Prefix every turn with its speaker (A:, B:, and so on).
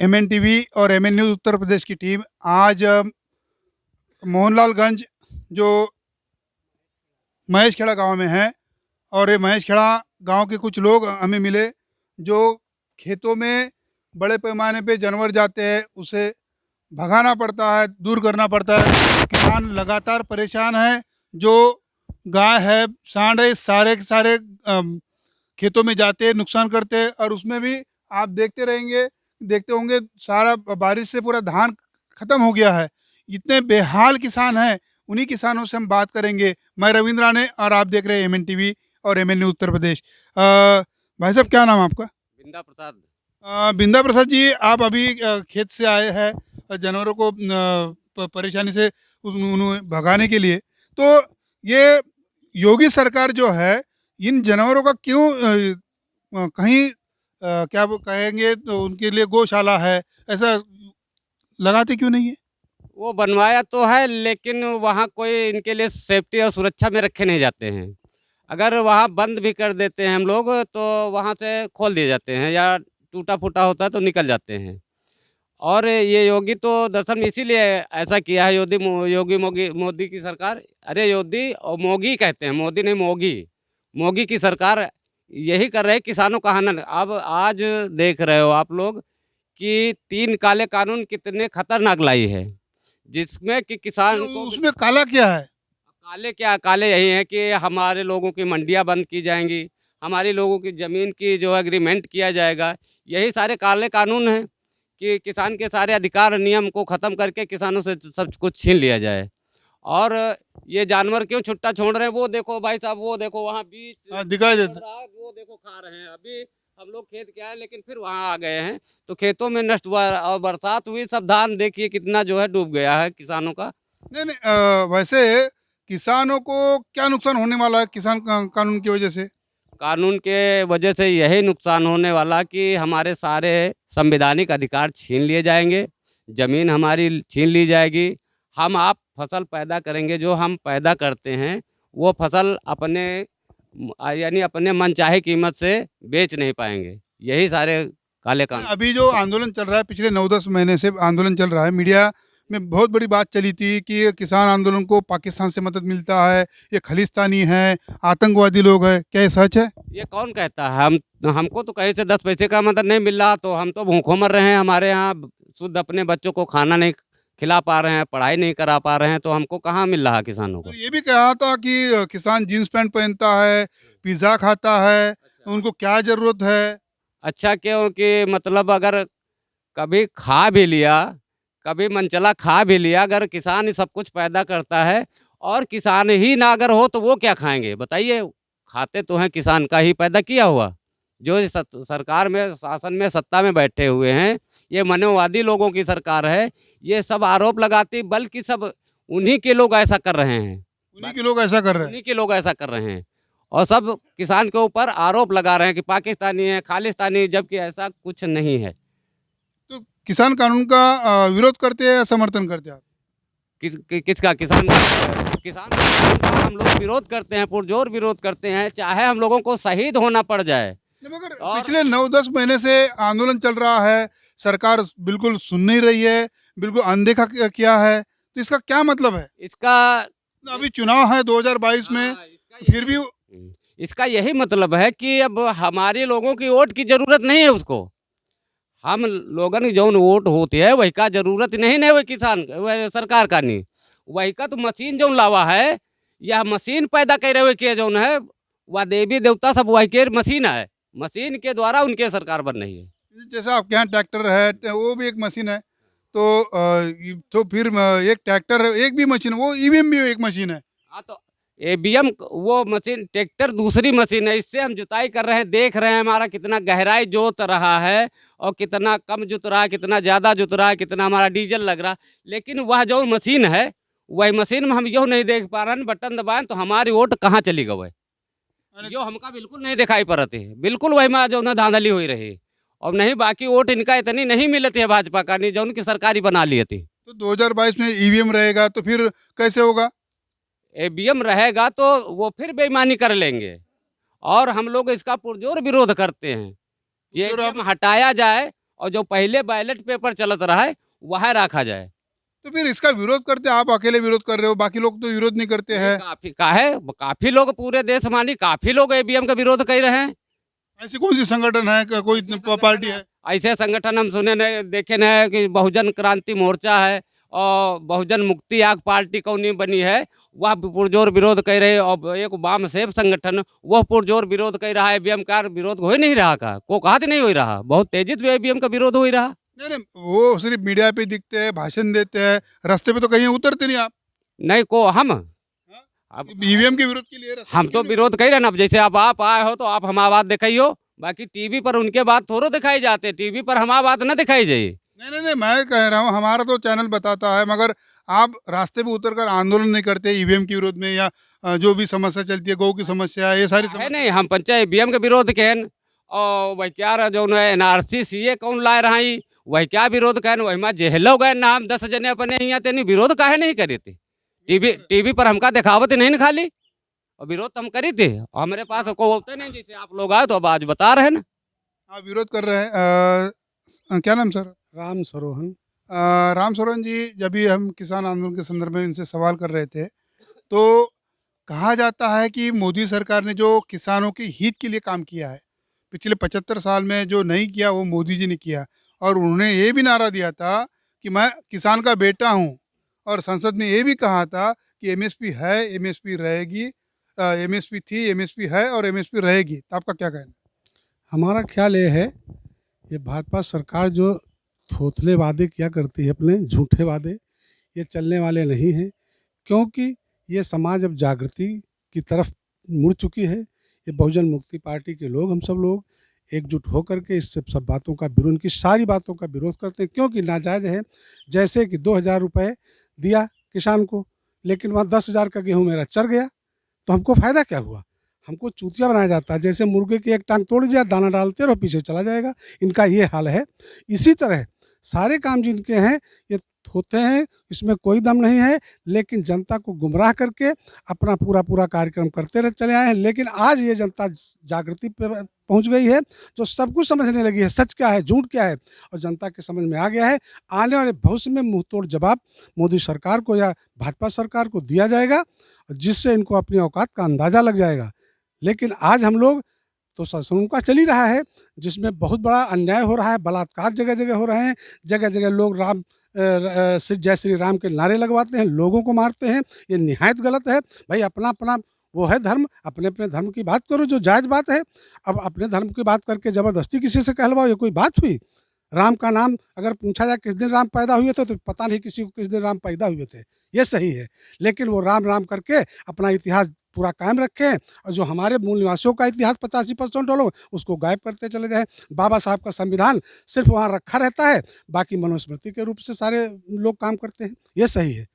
A: एमएनटीवी और MN news Uttar Pradesh की team आज मोहनलालगंज जो महेशखेड़ा गांव में है। और ये महेशखेड़ा गांव के कुछ लोग हमें मिले जो खेतों में बड़े पैमाने पे जानवर जाते हैं, उसे भगाना पड़ता है, दूर करना पड़ता है। किसान लगातार परेशान है। जो गाय है, सांड है, सारे के सारे खेतों में जाते हैं, नुकसान करते हैं। और उसमें भी आप देखते होंगे सारा बारिश से पूरा धान खत्म हो गया है। इतने बेहाल किसान हैं, उन्हीं किसानों से हम बात करेंगे। मैं रविंद्र राणे और आप देख रहे हैं एमएन टीवी और एमएन न्यूज़ उत्तर प्रदेश। भाई साहब, क्या नाम है आपका?
B: बिंदा प्रसाद।
A: बिंदा प्रसाद जी, आप अभी खेत से आए हैं जानवरों को परेशानी से उन्हें भगाने के लिए। तो ये योगी सरकार जो है, इन जानवरों का क्यों कहीं क्या वो कहेंगे तो उनके लिए गौशाला है, ऐसा लगाते क्यों नहीं है?
B: वो बनवाया तो है, लेकिन वहाँ कोई इनके लिए सेफ्टी और सुरक्षा में रखे नहीं जाते हैं। अगर वहाँ बंद भी कर देते हैं हम लोग, तो वहाँ से खोल दिए जाते हैं, या टूटा फूटा होता है तो निकल जाते हैं। और ये योगी तो दरअसल में इसीलिए ऐसा किया है, मोदी की सरकार। अरे योगी और मोगी कहते हैं, मोदी नहीं, मोगी की सरकार यही कर रहे हैं किसानों का हनन। अब आज देख रहे हो आप लोग कि 3 काले कानून कितने खतरनाक लाई है, जिसमें कि किसान को
A: उसमें काला क्या है?
B: काले क्या, काले यही हैं कि हमारे लोगों की मंडियां बंद की जाएंगी, हमारी लोगों की ज़मीन की जो एग्रीमेंट किया जाएगा। यही सारे काले कानून हैं कि किसान के सारे अधिकार नियम को ख़त्म करके किसानों से सब कुछ छीन लिया जाए। और ये जानवर क्यों छुट्टा छोड़ रहे हैं, वो देखो भाई साहब, वो देखो वहाँ बीच
A: दिखाई देता।
B: वो देखो खा रहे हैं। अभी हम लोग खेत के आए, लेकिन फिर वहाँ आ गए हैं तो खेतों में नष्ट हुआ, और बरसात हुई, सब धान देखिए कितना जो है डूब गया है किसानों का।
A: नहीं नहीं, वैसे किसानों को क्या नुकसान होने वाला है किसान कानून की वजह से?
B: कानून के वजह से यही नुकसान होने वाला कि हमारे सारे संवैधानिक अधिकार छीन लिए जाएंगे, ज़मीन हमारी छीन ली जाएगी। हम आप फसल पैदा करेंगे, जो हम पैदा करते हैं वो फसल अपने यानी अपने मनचाहे कीमत से बेच नहीं पाएंगे। यही सारे काले कानून।
A: अभी जो आंदोलन चल रहा है, पिछले 9-10 महीने से आंदोलन चल रहा है, मीडिया में बहुत बड़ी बात चली थी कि ये किसान आंदोलन को पाकिस्तान से मदद मिलता है, ये खालिस्तानी है, आतंकवादी लोग हैं। क्या ये सच है?
B: ये कौन कहता है? हमको तो कहीं से 10 पैसे का मदद नहीं मिल रहा, तो हम तो भूखों मर रहे हैं। हमारे यहाँ शुद्ध अपने बच्चों को खाना नहीं खिला पा रहे हैं, पढ़ाई नहीं करा पा रहे हैं, तो हमको कहाँ मिल रहा किसानों को?
A: और ये भी कहा था कि किसान जीन्स पैंट पहनता है, पिज़्ज़ा खाता है, उनको क्या ज़रूरत है?
B: अच्छा, क्योंकि मतलब अगर कभी खा भी लिया, कभी मनचला खा भी लिया, अगर किसान ही सब कुछ पैदा करता है और किसान ही ना अगर हो, तो वो क्या खाएंगे बताइए? खाते तो हैं किसान का ही पैदा किया हुआ। जो इस सरकार में, शासन में, सत्ता में बैठे हुए हैं, ये मनोवादी लोगों की सरकार है। ये सब आरोप लगाती, बल्कि सब उन्हीं के लोग ऐसा कर रहे हैं।
A: उन्हीं के लोग ऐसा कर रहे हैं।
B: उन्हीं के लोग ऐसा कर रहे हैं और सब किसान के ऊपर आरोप लगा रहे हैं कि पाकिस्तानी है, खालिस्तानी, जबकि ऐसा कुछ नहीं है।
A: तो किसान कानून का विरोध करते हैं या समर्थन करते हैं आप?
B: किसका? किसान कानून का हम लोग विरोध करते हैं, पुरजोर विरोध करते हैं, चाहे हम लोगों को शहीद होना पड़ जाए।
A: मगर पिछले 9-10 महीने से आंदोलन चल रहा है, सरकार बिल्कुल सुन नहीं रही है, बिल्कुल अनदेखा किया है। तो इसका क्या मतलब है?
B: इसका
A: अभी चुनाव है 2022 में,
B: हाँ, इसका
A: फिर भी
B: इसका यही मतलब है कि अब हमारे लोगों की वोट की जरूरत नहीं है उसको। हम लोगन की जौन वोट होती है वही का जरूरत नहीं है, वही किसान वही सरकार का नहीं। वही का तो मशीन जौन लावा है, यह मशीन पैदा कर रहे के जौन है, वह देवी देवता सब वही के मशीन है। मशीन के द्वारा उनके सरकार बन रही है।
A: जैसा आपके यहाँ ट्रैक्टर है, वो भी एक मशीन है। तो तो फिर एक ट्रैक्टर है, एक भी मशीन, वो ईवीएम भी एक मशीन है।
B: हाँ, तो ईवीएम वो मशीन, ट्रैक्टर दूसरी मशीन है। इससे हम जुताई कर रहे हैं, देख रहे हैं हमारा कितना गहराई जोत रहा है और कितना कम जुत रहा है, कितना ज़्यादा जुत रहा है, कितना हमारा डीजल लग रहा है। लेकिन वह जो मशीन है, वही मशीन में हम यो नहीं देख पा रहे हैं, बटन दबाएं तो हमारी वोट कहाँ चली गई, जो हमका बिल्कुल नहीं दिखाई पड़ती है। बिल्कुल वही में जो ना धांधली हुई रही। और नहीं, बाकी वोट इनका इतनी नहीं मिलती है भाजपा का, नहीं जो उनकी सरकारी बना ली थी।
A: तो 2022 में ईवीएम रहेगा तो फिर कैसे होगा?
B: ईवीएम रहेगा तो वो फिर बेईमानी कर लेंगे, और हम लोग इसका पुरजोर विरोध करते हैं। ये
A: पुरजोर आप-
B: ईवीएम हटाया जाए और जो पहले बैलेट पेपर चलत रहा है वह रखा जाए।
A: तो फिर इसका विरोध करते, आप अकेले विरोध कर रहे हो, बाकी लोग तो विरोध नहीं करते
B: नहीं,
A: हैं।
B: काफी लोग पूरे देश मानी काफी लोग ईवीएम का विरोध कर रहे हैं।
A: ऐसी कौन सी संगठन है, कोई पार्टी है?
B: ऐसे संगठन हम सुने न देखे न है कि बहुजन क्रांति मोर्चा है और बहुजन मुक्ति आग पार्टी कौनी बनी है, वह पुरजोर विरोध कर रहे हैं। और एक वाम सेव संगठन वह पुरजोर विरोध कर रहा है। ईवीएम का विरोध हो ही नहीं रहा का, को कहा नहीं हो रहा, बहुत तेजी से ईवीएम का विरोध हो ही रहा।
A: नहीं नहीं, वो सिर्फ मीडिया पे दिखते हैं, भाषण देते हैं, रास्ते पे तो कहीं उतरते नहीं आप।
B: नहीं को हम अब
A: ईवीएम के विरोध के लिए रास्ते
B: हम
A: पे
B: तो
A: क्यों नहीं
B: विरोध कर रहे हैं ना। अब जैसे आप आए हो तो आप हमारा बात दिखाइयो, बाकी टीवी पर उनके बात थोड़ो दिखाई जाते, टीवी पर हमारा बात न दिखाई जाए।
A: नहीं नहीं नहीं, मैं कह रहा हूँ हमारा तो चैनल बताता है, मगर आप रास्ते पे उतरकर आंदोलन नहीं करते ईवीएम के विरोध में, या जो भी समस्या चलती है, गौ की समस्या है, ये सारी
B: है
A: समस्या।
B: नहीं, हम पंचायत ईवीएम के विरोध कहन और वह क्या रहा जो एनआरसी सीए कौन लाए रहा वह क्या विरोध कहन, वही माँ जेहलो गए ना, हम 10 जने अपने यहाँ तेनी विरोध काहे नहीं करे थे। टीवी पर हमका दिखावत नहीं न खाली, और विरोध तो हम करी थे। और हमारे पास को बोलते नहीं, जैसे आप लोग आए तो अब आज बता रहे हैं ना।
A: आप विरोध कर रहे हैं। क्या नाम सर?
C: राम सरोहन।
A: राम सोरेन जी, जब भी हम किसान आंदोलन के संदर्भ में इनसे सवाल कर रहे थे, तो कहा जाता है कि मोदी सरकार ने जो किसानों के हित के लिए काम किया है पिछले 75 साल में, जो नहीं किया वो मोदी जी ने किया। और उन्होंने ये भी नारा दिया था कि मैं किसान का बेटा हूँ, और संसद ने ये भी कहा था कि एमएसपी है, एमएसपी रहेगी, एमएसपी थी, एमएसपी है और एमएसपी रहेगी। तो आपका क्या कहना?
C: हमारा ख्याल ये है, ये भाजपा सरकार जो थोथले वादे किया करती है, अपने झूठे वादे, ये चलने वाले नहीं हैं। क्योंकि ये समाज अब जागृति की तरफ मुड़ चुकी है। ये बहुजन मुक्ति पार्टी के लोग, हम सब लोग एकजुट होकर के इस सब बातों का विरोध, इनकी सारी बातों का विरोध करते हैं। क्योंकि नाजायज़ है। जैसे कि 2000 रुपये दिया किसान को, लेकिन वहाँ 10,000 का गेहूँ मेरा चर गया, तो हमको फ़ायदा क्या हुआ? हमको चूतिया बनाया जाता है। जैसे मुर्गे की एक टांग तोड़ दिया, दाना डालते रहो, पीछे चला जाएगा। इनका ये हाल है। इसी तरह सारे काम जिनके हैं ये होते हैं, इसमें कोई दम नहीं है, लेकिन जनता को गुमराह करके अपना पूरा कार्यक्रम करते रह चले आए हैं। लेकिन आज ये जनता जागृति पे पहुंच गई है, जो सब कुछ समझने लगी है, सच क्या है, झूठ क्या है, और जनता के समझ में आ गया है। आने वाले भविष्य में मुंह तोड़ जवाब मोदी सरकार को या भाजपा सरकार को दिया जाएगा, जिससे इनको अपनी औकात का अंदाज़ा लग जाएगा। लेकिन आज हम लोग तो शासन का चल ही रहा है, जिसमें बहुत बड़ा अन्याय हो रहा है, बलात्कार जगह जगह हो रहे हैं, जगह जगह लोग जय श्री राम के नारे लगवाते हैं, लोगों को मारते हैं। ये निहायत गलत है। भाई अपना अपना वो है धर्म, अपने अपने धर्म की बात करो, जो जायज़ बात है। अब अपने धर्म की बात करके ज़बरदस्ती किसी से कहलवाओ, ये कोई बात हुई? राम का नाम अगर पूछा जाए किस दिन राम पैदा हुए थे, तो पता नहीं किसी को किस दिन राम पैदा हुए थे, ये सही है। लेकिन वो राम राम करके अपना इतिहास पूरा कायम रखें, और जो हमारे मूल निवासियों का इतिहास 85% लोग उसको गायब करते चले जाएं। बाबा साहब का संविधान सिर्फ वहाँ रखा रहता है, बाकी मनुस्मृति के रूप से सारे लोग काम करते हैं, ये सही है।